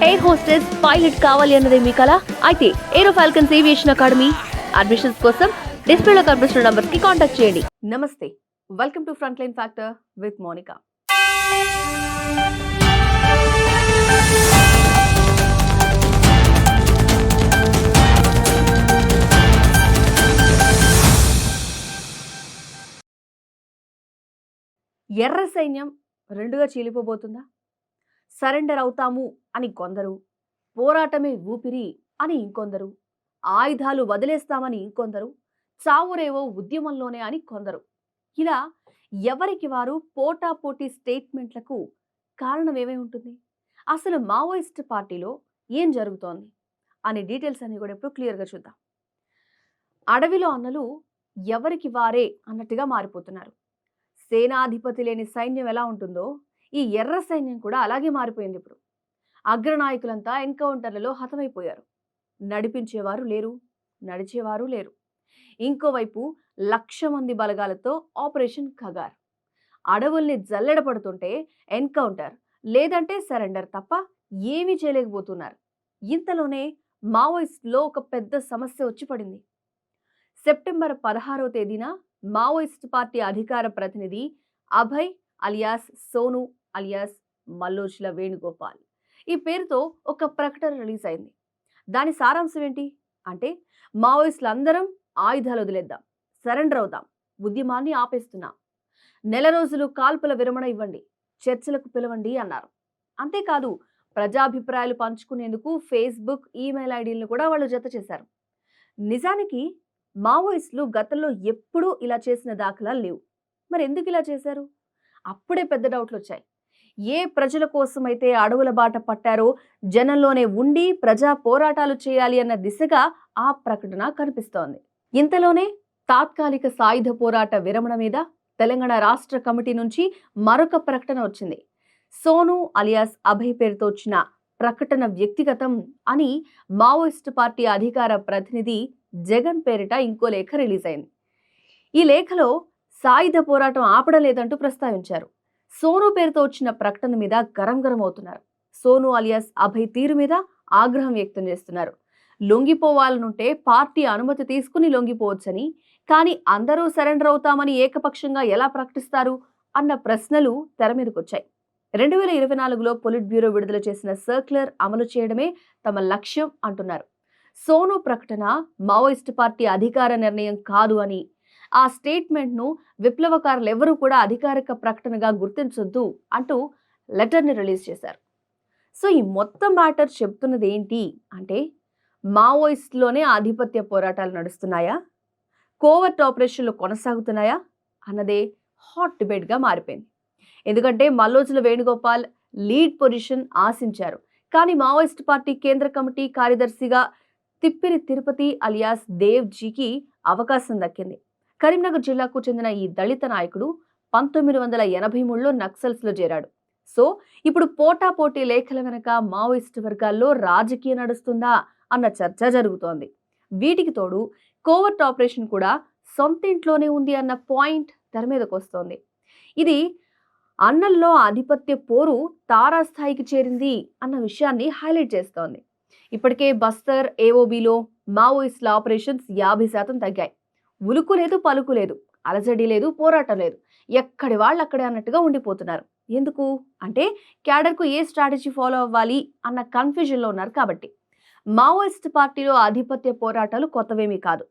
Air hostess pilot కావాలి అన్నదే మీ కల అయితే Aero Falcons Aviation Academy admissions కోసం డిస్ప్లేలో కనిపిస్తున్న నంబర్స్ కి కాంటాక్ట్ చేయండి. నమస్తే, welcome to Front Line Factor with Monika. ఎర్ర సైన్యం రెండుగా చీలిపోబోతుందా? సరెండర్ అవుతాము అని కొందరు, పోరాటమే ఊపిరి అని ఇంకొందరు, ఆయుధాలు వదిలేస్తామని ఇంకొందరు, చావురేవో ఉద్యమంలోనే అని కొందరు. ఇలా ఎవరికి వారు పోటాపోటీ స్టేట్మెంట్లకు కారణం ఏమై ఉంటుంది? అసలు మావోయిస్ట్ పార్టీలో ఏం జరుగుతోంది అనే డీటెయిల్స్ అన్ని కూడా ఇప్పుడు క్లియర్గా చూద్దాం. అడవిలో అన్నలు ఎవరికి వారే అన్నట్టుగా మారిపోతున్నారు. సేనాధిపతి లేని సైన్యం ఎలా ఉంటుందో ఈ ఎర్ర సైన్యం కూడా అలాగే మారిపోయింది. ఇప్పుడు అగ్రనాయకులంతా ఎన్కౌంటర్లలో హతమైపోయారు. నడిపించేవారు లేరు, నడిచేవారు లేరు. ఇంకోవైపు 1,00,000 మంది బలగాలతో ఆపరేషన్ ఖగార్. అడవుల్ని జల్లెడపడుతుంటే ఎన్కౌంటర్ లేదంటే సరెండర్ తప్ప ఏమీ చేయలేకపోతున్నారు. ఇంతలోనే మావోయిస్టులో ఒక పెద్ద సమస్య వచ్చి పడింది. సెప్టెంబర్ 16వ తేదీన మావోయిస్ట్ పార్టీ అధికార ప్రతినిధి అభయ్ అలియాస్ సోను అలియాస్ మల్లోజ్ల వేణుగోపాల్ ఈ పేరుతో ఒక ప్రకటన రిలీజ్ అయింది. దాని సారాంశం ఏంటి అంటే, మావోయిస్టులందరం ఆయుధాలు వదిలేద్దాం, సరెండర్ అవుదాం, ఉద్యమాన్ని ఆపేస్తున్నాం, నెల రోజులు కాల్పుల విరమణ ఇవ్వండి, చర్చలకు పిలవండి అన్నారు. అంతేకాదు, ప్రజాభిప్రాయాలు పంచుకునేందుకు ఫేస్బుక్, ఈమెయిల్ ఐడీలను కూడా వాళ్ళు జత చేశారు. నిజానికి మావోయిస్టులు గతంలో ఎప్పుడూ ఇలా చేసిన దాఖలాలు లేవు. మరి ఎందుకు ఇలా చేశారు? అప్పుడే పెద్ద డౌట్లు వచ్చాయి. ఏ ప్రజల కోసమైతే అడవుల బాట పట్టారో జనంలోనే ఉండి ప్రజా పోరాటాలు చేయాలి అన్న దిశగా ఆ ప్రకటన కనిపిస్తోంది. ఇంతలోనే తాత్కాలిక సాయుధ పోరాట విరమణ మీద తెలంగాణ రాష్ట్ర కమిటీ నుంచి మరొక ప్రకటన వచ్చింది. సోను అలియాస్ అభయ్ పేరుతో వచ్చిన ప్రకటన వ్యక్తిగతం అని మావోయిస్ట్ పార్టీ అధికార ప్రతినిధి జగన్ పేరిట ఇంకో లేఖ రిలీజ్ అయింది. ఈ లేఖలో సాయుధ పోరాటం ఆపడం లేదంటూ ప్రస్తావించారు. సోను పేరుతో వచ్చిన ప్రకటన మీద గరం అవుతున్నారు. సోను అలియాస్ అభయ్ తీరు మీద ఆగ్రహం వ్యక్తం చేస్తున్నారు. లొంగిపోవాలనుంటే పార్టీ అనుమతి తీసుకుని లొంగిపోవచ్చని, కానీ అందరూ సరెండర్ అవుతామని ఏకపక్షంగా ఎలా ప్రకటిస్తారు అన్న ప్రశ్నలు తెర మీదకొచ్చాయి. 2024లో పొలిట్ బ్యూరో విడుదల చేసిన సర్క్యులర్ అమలు చేయడమే తమ లక్ష్యం అంటున్నారు. సోను ప్రకటన మావోయిస్ట్ పార్టీ అధికార నిర్ణయం కాదు అని, ఆ స్టేట్మెంట్ను విప్లవకారులు ఎవరూ కూడా అధికారిక ప్రకటనగా గుర్తించొద్దు అంటూ లెటర్ని రిలీజ్ చేశారు. సో ఈ మొత్తం మ్యాటర్ చెప్తున్నది ఏంటి అంటే, మావోయిస్టులోనే ఆధిపత్య పోరాటాలు నడుస్తున్నాయా, కోవర్ట్ ఆపరేషన్లు కొనసాగుతున్నాయా అన్నదే హాట్ డిబేట్గా మారిపోయింది. ఎందుకంటే మల్లోజుల వేణుగోపాల్ లీడ్ పొజిషన్ ఆశించారు. కానీ మావోయిస్ట్ పార్టీ కేంద్ర కమిటీ కార్యదర్శిగా తిప్పిరి తిరుపతి అలియాస్ దేవ్ జీకి అవకాశం దక్కింది. కరీంనగర్ జిల్లాకు చెందిన ఈ దళిత నాయకుడు 1983లో నక్సల్స్లో చేరాడు. సో ఇప్పుడు పోటాపోటీ లేఖల వెనక మావోయిస్టు వర్గాల్లో రాజకీయం నడుస్తుందా అన్న చర్చ జరుగుతోంది. వీటికి తోడు కోవర్ట్ ఆపరేషన్ కూడా సొంత ఇంట్లోనే ఉంది అన్న పాయింట్ తెర మీదకు వస్తోంది. ఇది అన్నల్లో ఆధిపత్య పోరు తారాస్థాయికి చేరింది అన్న విషయాన్ని హైలైట్ చేస్తోంది. ఇప్పటికే బస్తర్ ఏఓబిలో మావోయిస్టుల ఆపరేషన్స్ 50% తగ్గాయి. ఉలుకు లేదు, పలుకు లేదు, అలజడి లేదు, పోరాటం లేదు, ఎక్కడి వాళ్ళు అక్కడే అన్నట్టుగా ఉండిపోతున్నారు. ఎందుకు అంటే, క్యాడర్కు ఏ స్ట్రాటజీ ఫాలో అవ్వాలి అన్న కన్ఫ్యూజన్లో ఉన్నారు కాబట్టి. మావోయిస్ట్ పార్టీలో ఆధిపత్య పోరాటాలు కొత్తవేమీ కాదు.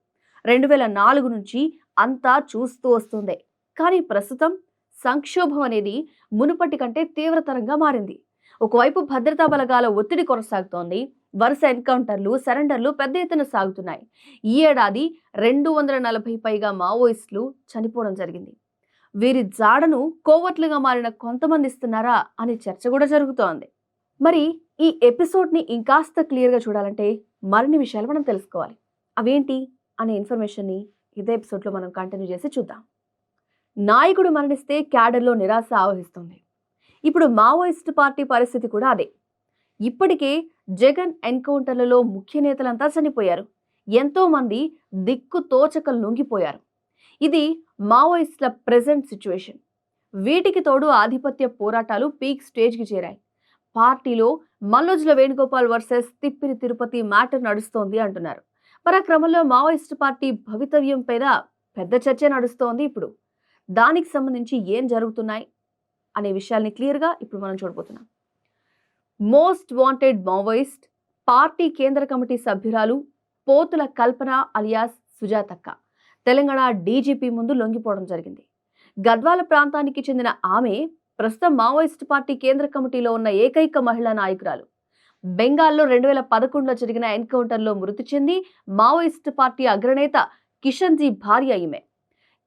2004 నుంచి అంతా చూస్తూ వస్తుందే. కానీ ప్రస్తుతం సంక్షోభం అనేది మునుపటి కంటే తీవ్రతరంగా మారింది. ఒకవైపు భద్రతా బలగాల ఒత్తిడి కొనసాగుతోంది. వరుస ఎన్కౌంటర్లు, సరెండర్లు పెద్ద ఎత్తున సాగుతున్నాయి. ఈ ఏడాది 240 పైగా మావోయిస్టులు చనిపోవడం జరిగింది. వీరి జాడను కోవర్ట్లుగా మారిన కొంతమంది ఇస్తున్నారా అనే చర్చ కూడా జరుగుతోంది. మరి ఈ ఎపిసోడ్ని ఇంకాస్త క్లియర్గా చూడాలంటే మరిన్ని విషయాలు మనం తెలుసుకోవాలి. అవేంటి అనే ఇన్ఫర్మేషన్ని ఇదే ఎపిసోడ్లో మనం కంటిన్యూ చేసి చూద్దాం. నాయకుడు మరణిస్తే క్యాడర్లో నిరాశ ఆవహిస్తుంది. ఇప్పుడు మావోయిస్ట్ పార్టీ పరిస్థితి కూడా అదే. ఇప్పటికే జగన్ ఎన్కౌంటర్లలో ముఖ్య నేతలంతా చనిపోయారు. ఎంతో మంది దిక్కు తోచక లొంగిపోయారు. ఇది మావోయిస్టుల ప్రెజెంట్ సిచ్యువేషన్. వీటికి తోడు ఆధిపత్య పోరాటాలు పీక్ స్టేజ్కి చేరాయి. పార్టీలో మల్లోజుల వేణుగోపాల్ వర్సెస్ తిప్పిరి తిరుపతి మ్యాటర్ నడుస్తోంది అంటున్నారు. మరి ఆ క్రమంలో మావోయిస్ట్ పార్టీ భవితవ్యం పైన పెద్ద చర్చ నడుస్తోంది ఇప్పుడు. దానికి సంబంధించి ఏం జరుగుతున్నాయి అనే విషయాల్ని క్లియర్గా ఇప్పుడు మనం చూడబోతున్నాం. మోస్ట్ వాంటెడ్ మావోయిస్ట్ పార్టీ కేంద్ర కమిటీ సభ్యురాలు పోతుల కల్పన అలియాస్ సుజాతక్క తెలంగాణ డీజీపీ ముందు లొంగిపోవడం జరిగింది. గద్వాల ప్రాంతానికి చెందిన ఆమె ప్రస్తుతం మావోయిస్ట్ పార్టీ కేంద్ర కమిటీలో ఉన్న ఏకైక మహిళా నాయకురాలు. బెంగాల్లో 2011లో జరిగిన ఎన్కౌంటర్లో మృతి చెంది మావోయిస్ట్ పార్టీ అగ్రనేత కిషన్జీ భార్య ఈమె.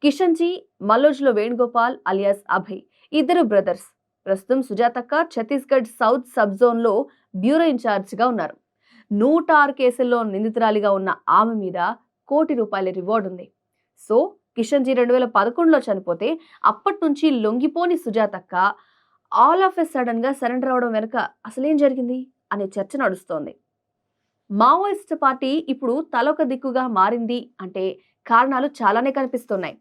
కిషన్జీ మల్లోజుల వేణుగోపాల్ అలియాస్ అభయ్ ఇద్దరు బ్రదర్స్. ప్రస్తుతం సుజాతక్క ఛత్తీస్గఢ్ సౌత్ సబ్ జోన్లో బ్యూరో ఇన్ఛార్జిగా ఉన్నారు. 106 కేసుల్లో నిందితురాలిగా ఉన్న ఆమె మీద ₹1 కోటి రివార్డు ఉంది. సో కిషన్జీ 2011లో చనిపోతే అప్పటి నుంచి లొంగిపోని సుజాతక్క ఆల్ ఆఫ్ ఎ సడన్ గా సరెండర్ అవడం వెనుక అసలేం జరిగింది అనే చర్చ నడుస్తోంది. మావోయిస్ట్ పార్టీ ఇప్పుడు తలొక దిక్కుగా మారింది అంటే కారణాలు చాలానే కనిపిస్తున్నాయి.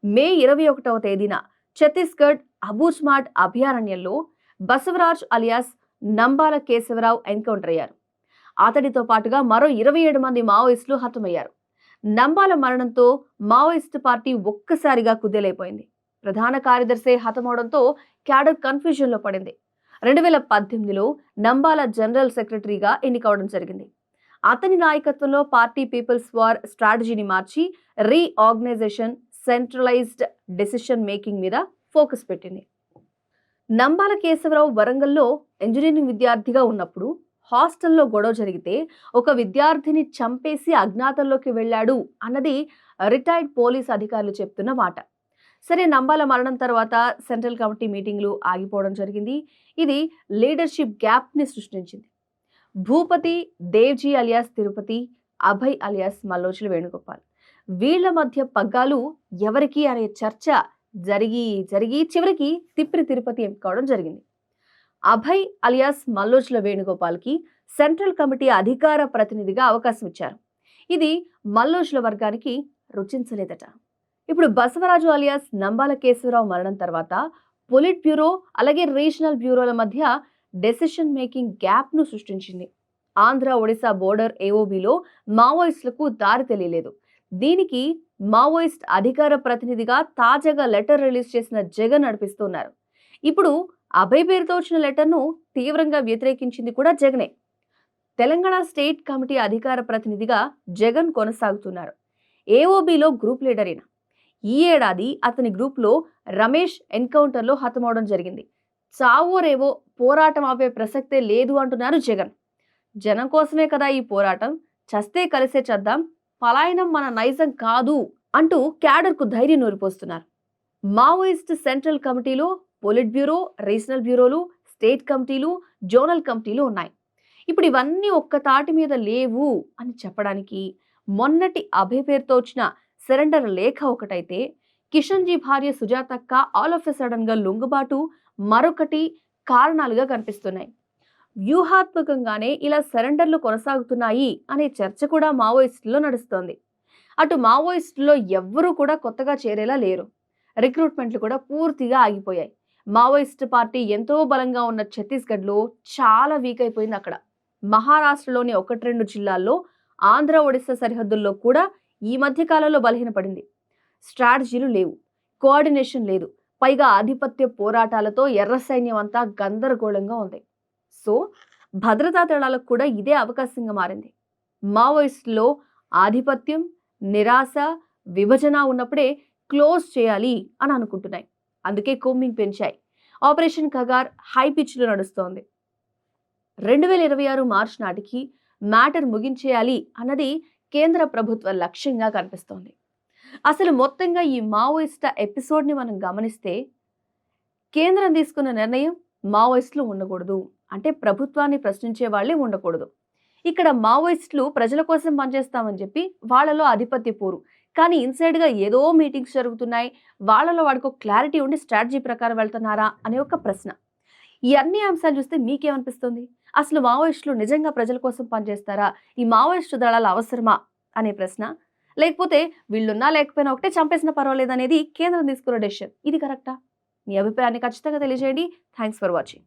మే 21వ తేదీన ఛత్తీస్గఢ్ అబూజ్మాడ్ అభయారణ్యంలో బసవరాజ్ అలియాస్ నంబాల కేశవరావు ఎన్కౌంటర్ అయ్యారు. అతడితో పాటుగా మరో 27 మంది మావోయిస్టులు హతమయ్యారు. నంబాల మరణంతో మావోయిస్టు పార్టీ ఒక్కసారిగా కుదేలైపోయింది. ప్రధాన కార్యదర్శి హతమవడంతో క్యాడర్ కన్ఫ్యూజన్లో పడింది. 2018లో నంబాల జనరల్ సెక్రటరీగా ఎన్నికవడం జరిగింది. అతని నాయకత్వంలో పార్టీ పీపుల్స్ వార్ స్ట్రాటజీని మార్చి రీఆర్గనైజేషన్, సెంట్రలైజ్డ్ డెసిషన్ మేకింగ్ మీద ఫోకస్ పెట్టింది. నంబాల కేశవరావు వరంగల్లో ఇంజనీరింగ్ విద్యార్థిగా ఉన్నప్పుడు హాస్టల్లో గొడవ జరిగితే ఒక విద్యార్థిని చంపేసి అజ్ఞాతంలోకి వెళ్ళాడు అన్నది రిటైర్డ్ పోలీస్ అధికారులు చెప్తున్న మాట. సరే, నంబాల మరణం తర్వాత సెంట్రల్ కమిటీ మీటింగ్లు ఆగిపోవడం జరిగింది. ఇది లీడర్షిప్ గ్యాప్ని సృష్టించింది. భూపతి దేవ్జీ అలియాస్ తిరుపతి, అభయ్ అలియాస్ మల్లోజుల వేణుగోపాల్ వీళ్ల మధ్య పగ్గాలు ఎవరికి అనే చర్చ జరిగి చివరికి తిప్పిరి తిరుపతి ఎంచుకోవడం జరిగింది. అభయ్ అలియాస్ మల్లోజుల వేణుగోపాల్కి సెంట్రల్ కమిటీ అధికార ప్రతినిధిగా అవకాశం ఇచ్చారు. ఇది మల్లోజుల వర్గానికి రుచించలేదట. ఇప్పుడు బసవరాజు అలియాస్ నంబాల కేశవరావు మరణం తర్వాత పొలిట్ బ్యూరో అలాగే రీజనల్ బ్యూరోల మధ్య డెసిషన్ మేకింగ్ గ్యాప్ను సృష్టించింది. ఆంధ్ర ఒడిశా బోర్డర్ ఏఓబిలో మావోయిస్టులకు దారి తెలియలేదు. దీనికి మావోయిస్ట్ అధికార ప్రతినిధిగా తాజాగా లెటర్ రిలీజ్ చేసిన జగన్ నడిపిస్తున్నారు. ఇప్పుడు అభయ్ పేరుతో వచ్చిన లెటర్ను తీవ్రంగా వ్యతిరేకించింది కూడా జగనే. తెలంగాణ స్టేట్ కమిటీ అధికార ప్రతినిధిగా జగన్ కొనసాగుతున్నారు. ఏఓబిలో గ్రూప్ లీడర్ అయిన ఈ ఏడాది అతని గ్రూప్లో రమేష్ ఎన్కౌంటర్లో హతమవడం జరిగింది. చావో రేవో పోరాటం ఆపే ప్రసక్తే లేదు అంటున్నారు జగన్. జనం కోసమే కదా ఈ పోరాటం, చస్తే కలిసే చద్దాం, పలాయనం మన నైజం కాదు అంటూ క్యాడర్కు ధైర్యం నూరిపోస్తున్నారు. మావోయిస్ట్ సెంట్రల్ కమిటీలో పొలిట్ బ్యూరో, రీజనల్ బ్యూరోలు, స్టేట్ కమిటీలు, జోనల్ కమిటీలు ఉన్నాయి. ఇప్పుడు ఇవన్నీ ఒక్క తాటి మీద లేవు అని చెప్పడానికి మొన్నటి అభయ్ పేరుతో వచ్చిన సరెండర్ లేఖ ఒకటైతే, కిషన్జీ భార్య సుజాతక్క ఆల్ ఆఫ్ ఎ సడన్ గా లొంగుబాటు మరొకటి కారణాలుగా కనిపిస్తున్నాయి. వ్యూహాత్మకంగానే ఇలా సరెండర్లు కొనసాగుతున్నాయి అనే చర్చ కూడా మావోయిస్టుల్లో నడుస్తోంది. అటు మావోయిస్టుల్లో ఎవ్వరూ కూడా కొత్తగా చేరేలా లేరు. రిక్రూట్మెంట్లు కూడా పూర్తిగా ఆగిపోయాయి. మావోయిస్ట్ పార్టీ ఎంతో బలంగా ఉన్న ఛత్తీస్గఢ్లో చాలా వీక్ అయిపోయింది. అక్కడ మహారాష్ట్రలోని 1-2 జిల్లాల్లో, ఆంధ్ర ఒడిశా సరిహద్దుల్లో కూడా ఈ మధ్య కాలంలో బలహీనపడింది. స్ట్రాటజీలు లేవు, కోఆర్డినేషన్ లేదు. పైగా ఆధిపత్య పోరాటాలతో ఎర్ర సైన్యం అంతా గందరగోళంగా ఉంది. సో భద్రతా దళాలకు కూడా ఇదే అవకాశంగా మారింది. మావోయిస్టులో ఆధిపత్యం, నిరాశ, విభజన ఉన్నప్పుడే క్లోజ్ చేయాలి అని అనుకుంటున్నాయి. అందుకే కోమింగ్ పెంచాయి. ఆపరేషన్ కగార్ హై పిచ్లో నడుస్తోంది. 2026 మార్చి నాటికి మ్యాటర్ ముగించేయాలి అన్నది కేంద్ర ప్రభుత్వ లక్ష్యంగా కనిపిస్తోంది. అసలు మొత్తంగా ఈ మావోయిస్ట ఎపిసోడ్ని మనం గమనిస్తే, కేంద్రం తీసుకున్న నిర్ణయం మావోయిస్టులు ఉండకూడదు అంటే ప్రభుత్వాన్ని ప్రశ్నించే వాళ్ళే ఉండకూడదు. ఇక్కడ మావోయిస్టులు ప్రజల కోసం పనిచేస్తామని చెప్పి వాళ్ళలో ఆధిపత్య పోరు, కానీ ఇన్సైడ్గా ఏదో మీటింగ్స్ జరుగుతున్నాయి, వాళ్ళలో వాడికి ఒక క్లారిటీ ఉండి స్ట్రాటజీ ప్రకారం వెళ్తున్నారా అనే ఒక ప్రశ్న. ఈ అన్ని అంశాలు చూస్తే మీకేమనిపిస్తుంది? అసలు మావోయిస్టులు నిజంగా ప్రజల కోసం పనిచేస్తారా? ఈ మావోయిస్టు దళాలు అవసరమా అనే ప్రశ్న. లేకపోతే వీళ్ళున్నా లేకపోయినా ఒకటే, చంపేసినా పర్వాలేదు అనేది కేంద్రం తీసుకున్న డెసిషన్. ఇది కరెక్టా? మీ అభిప్రాయాన్ని ఖచ్చితంగా తెలియజేయండి. Thanks for watching.